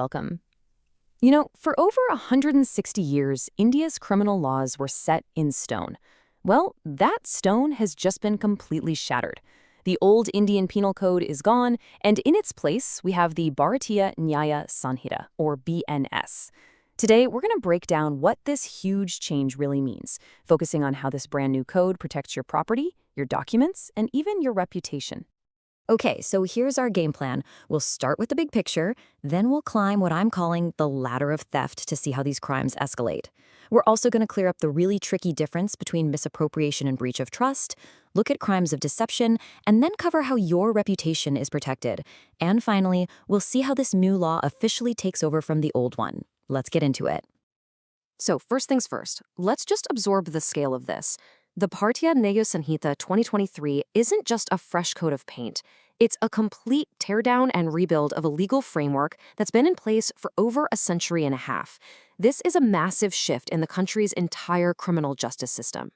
welcome. You know, for over 160 years, India's criminal laws were set in stone. Well, that stone has just been completely shattered. The old Indian Penal Code is gone, and in its place, we have the Bharatiya Nyaya Sanhita, or BNS. Today, we're going to break down what this huge change really means, focusing on how this brand new code protects your property, your documents, and even your reputation. Okay, so here's our game plan. We'll start with the big picture, then we'll climb what I'm calling the ladder of theft to see how these crimes escalate. We're also going to clear up the really tricky difference between misappropriation and breach of trust, look at crimes of deception, and then cover how your reputation is protected. And finally, we'll see how this new law officially takes over from the old one. Let's get into it. So first things first, let's just absorb the scale of this. The Bharatiya Nyaya Sanhita 2023 isn't just a fresh coat of paint. It's a complete teardown and rebuild of a legal framework that's been in place for over a century and a half. This is a massive shift in the country's entire criminal justice system.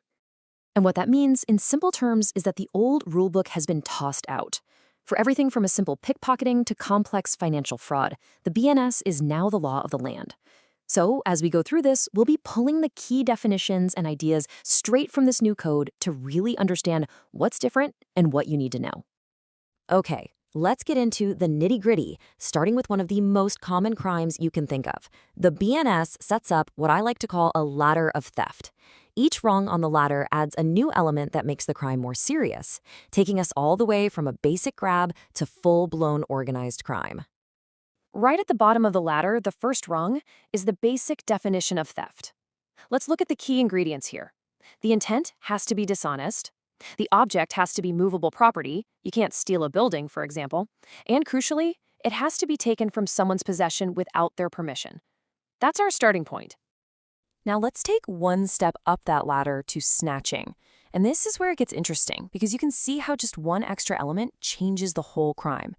And what that means, in simple terms, is that the old rulebook has been tossed out. For everything from a simple pickpocketing to complex financial fraud, the BNS is now the law of the land. So, as we go through this, we'll be pulling the key definitions and ideas straight from this new code to really understand what's different and what you need to know. Okay, let's get into the nitty-gritty, starting with one of the most common crimes you can think of. The BNS sets up what I like to call a ladder of theft. Each rung on the ladder adds a new element that makes the crime more serious, taking us all the way from a basic grab to full-blown organized crime. Right at the bottom of the ladder, the first rung, is the basic definition of theft. Let's look at the key ingredients here. The intent has to be dishonest. The object has to be movable property. You can't steal a building, for example. And crucially, it has to be taken from someone's possession without their permission. That's our starting point. Now let's take one step up that ladder to snatching. And this is where it gets interesting, because you can see how just one extra element changes the whole crime.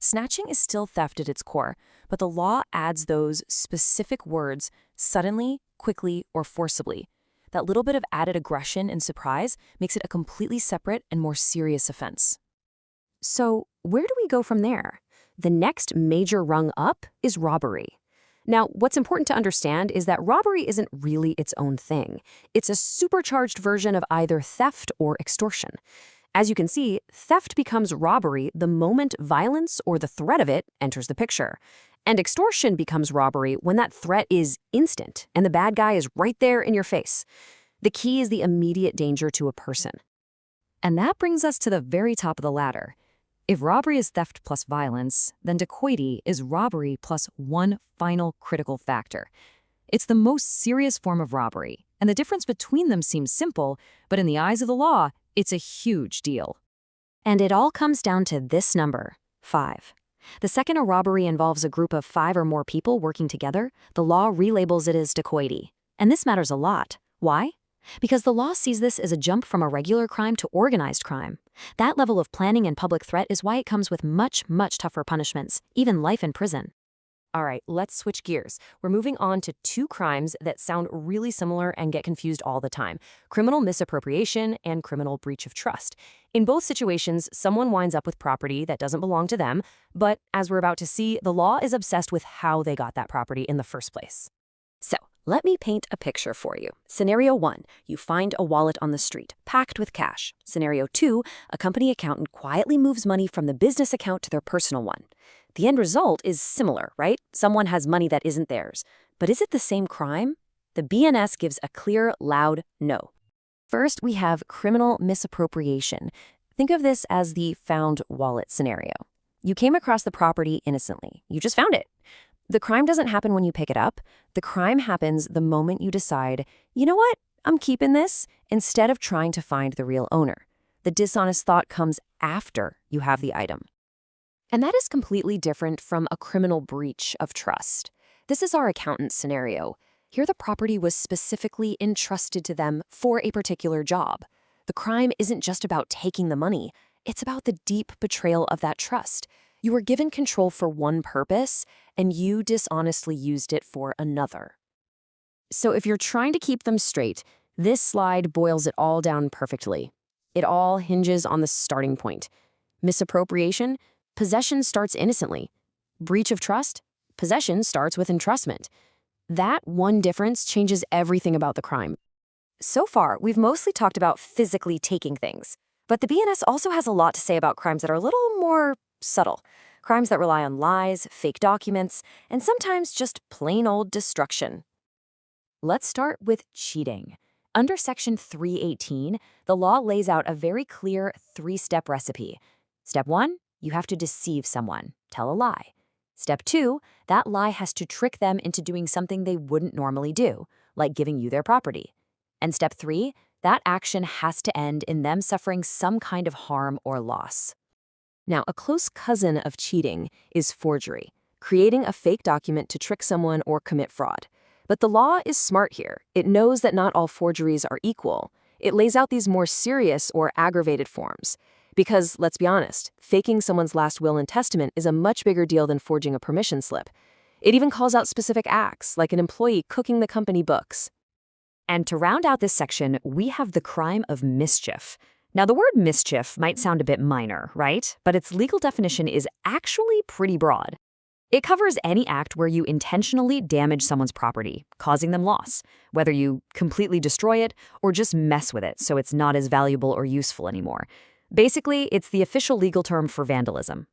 Snatching is still theft at its core, but the law adds those specific words, suddenly, quickly, or forcibly. That little bit of added aggression and surprise makes it a completely separate and more serious offense. So, where do we go from there? The next major rung up is robbery. Now, what's important to understand is that robbery isn't really its own thing. It's a supercharged version of either theft or extortion. As you can see, theft becomes robbery the moment violence or the threat of it enters the picture. And extortion becomes robbery when that threat is instant and the bad guy is right there in your face. The key is the immediate danger to a person. And that brings us to the very top of the ladder. If robbery is theft plus violence, then dacoity is robbery plus one final critical factor. It's the most serious form of robbery, and the difference between them seems simple, but in the eyes of the law, it's a huge deal. And it all comes down to this number, 5. The second a robbery involves a group of 5 or more people working together, the law relabels it as dacoity. And this matters a lot. Why? Because the law sees this as a jump from a regular crime to organized crime. That level of planning and public threat is why it comes with much, much tougher punishments, even life in prison. All right, let's switch gears. We're moving on to 2 crimes that sound really similar and get confused all the time: criminal misappropriation and criminal breach of trust. In both situations, someone winds up with property that doesn't belong to them, but as we're about to see, the law is obsessed with how they got that property in the first place. So, let me paint a picture for you. Scenario 1, you find a wallet on the street, packed with cash. Scenario 2, a company accountant quietly moves money from the business account to their personal one. The end result is similar, right? Someone has money that isn't theirs. But is it the same crime? The BNS gives a clear, loud no. First, we have criminal misappropriation. Think of this as the found wallet scenario. You came across the property innocently. You just found it. The crime doesn't happen when you pick it up. The crime happens the moment you decide, you know what, I'm keeping this, instead of trying to find the real owner. The dishonest thought comes after you have the item. And that is completely different from a criminal breach of trust. This is our accountant's scenario. Here the property was specifically entrusted to them for a particular job. The crime isn't just about taking the money. It's about the deep betrayal of that trust. You were given control for one purpose, and you dishonestly used it for another. So if you're trying to keep them straight, this slide boils it all down perfectly. It all hinges on the starting point. Misappropriation? Possession starts innocently. Breach of trust? Possession starts with entrustment. That one difference changes everything about the crime. So far, we've mostly talked about physically taking things. But the BNS also has a lot to say about crimes that are a little more subtle. Crimes that rely on lies, fake documents, and sometimes just plain old destruction. Let's start with cheating. Under Section 318, the law lays out a very clear three-step recipe. Step 1, you have to deceive someone, tell a lie. Step 2, that lie has to trick them into doing something they wouldn't normally do, like giving you their property. And Step 3, that action has to end in them suffering some kind of harm or loss. Now, a close cousin of cheating is forgery, creating a fake document to trick someone or commit fraud. But the law is smart here. It knows that not all forgeries are equal. It lays out these more serious or aggravated forms. Because, let's be honest, faking someone's last will and testament is a much bigger deal than forging a permission slip. It even calls out specific acts, like an employee cooking the company books. And to round out this section, we have the crime of mischief. Now, the word mischief might sound a bit minor, right? But its legal definition is actually pretty broad. It covers any act where you intentionally damage someone's property, causing them loss, whether you completely destroy it or just mess with it so it's not as valuable or useful anymore. Basically, it's the official legal term for vandalism.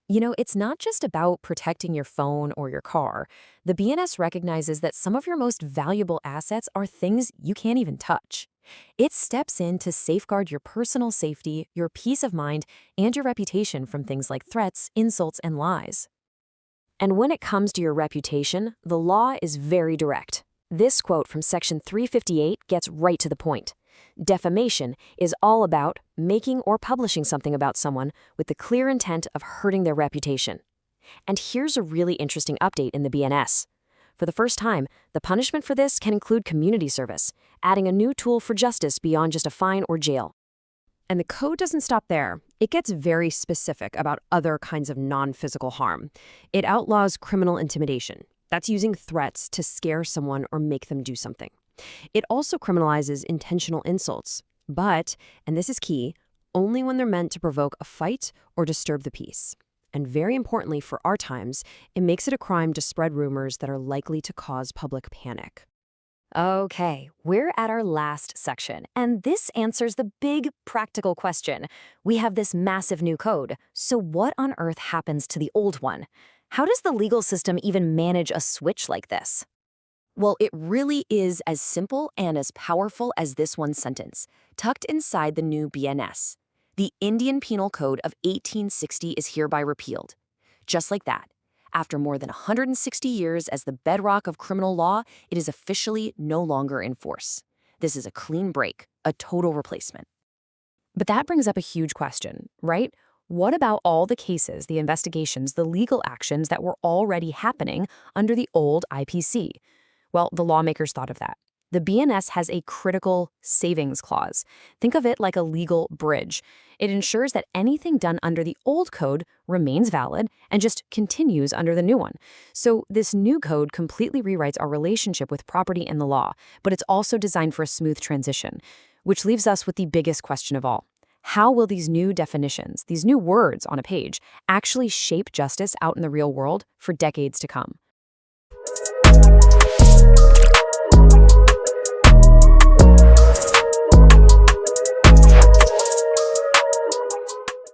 You know, it's not just about protecting your phone or your car. The BNS recognizes that some of your most valuable assets are things you can't even touch. It steps in to safeguard your personal safety, your peace of mind, and your reputation from things like threats, insults, and lies. And when it comes to your reputation, the law is very direct. This quote from Section 358 gets right to the point. Defamation is all about making or publishing something about someone with the clear intent of hurting their reputation. And here's a really interesting update in the BNS. For the first time, the punishment for this can include community service, adding a new tool for justice beyond just a fine or jail. And the code doesn't stop there. It gets very specific about other kinds of non-physical harm. It outlaws criminal intimidation. That's using threats to scare someone or make them do something. It also criminalizes intentional insults, but, and this is key, only when they're meant to provoke a fight or disturb the peace. And very importantly for our times, it makes it a crime to spread rumors that are likely to cause public panic. Okay, we're at our last section, and this answers the big practical question. We have this massive new code, so what on earth happens to the old one? How does the legal system even manage a switch like this? Well, it really is as simple and as powerful as this one sentence, tucked inside the new BNS. The Indian Penal Code of 1860 is hereby repealed. Just like that. After more than 160 years as the bedrock of criminal law, it is officially no longer in force. This is a clean break, a total replacement. But that brings up a huge question, right? What about all the cases, the investigations, the legal actions that were already happening under the old IPC? Well, the lawmakers thought of that. The BNS has a critical savings clause. Think of it like a legal bridge. It ensures that anything done under the old code remains valid and just continues under the new one. So this new code completely rewrites our relationship with property and the law, but it's also designed for a smooth transition, which leaves us with the biggest question of all. How will these new definitions, these new words on a page, actually shape justice out in the real world for decades to come?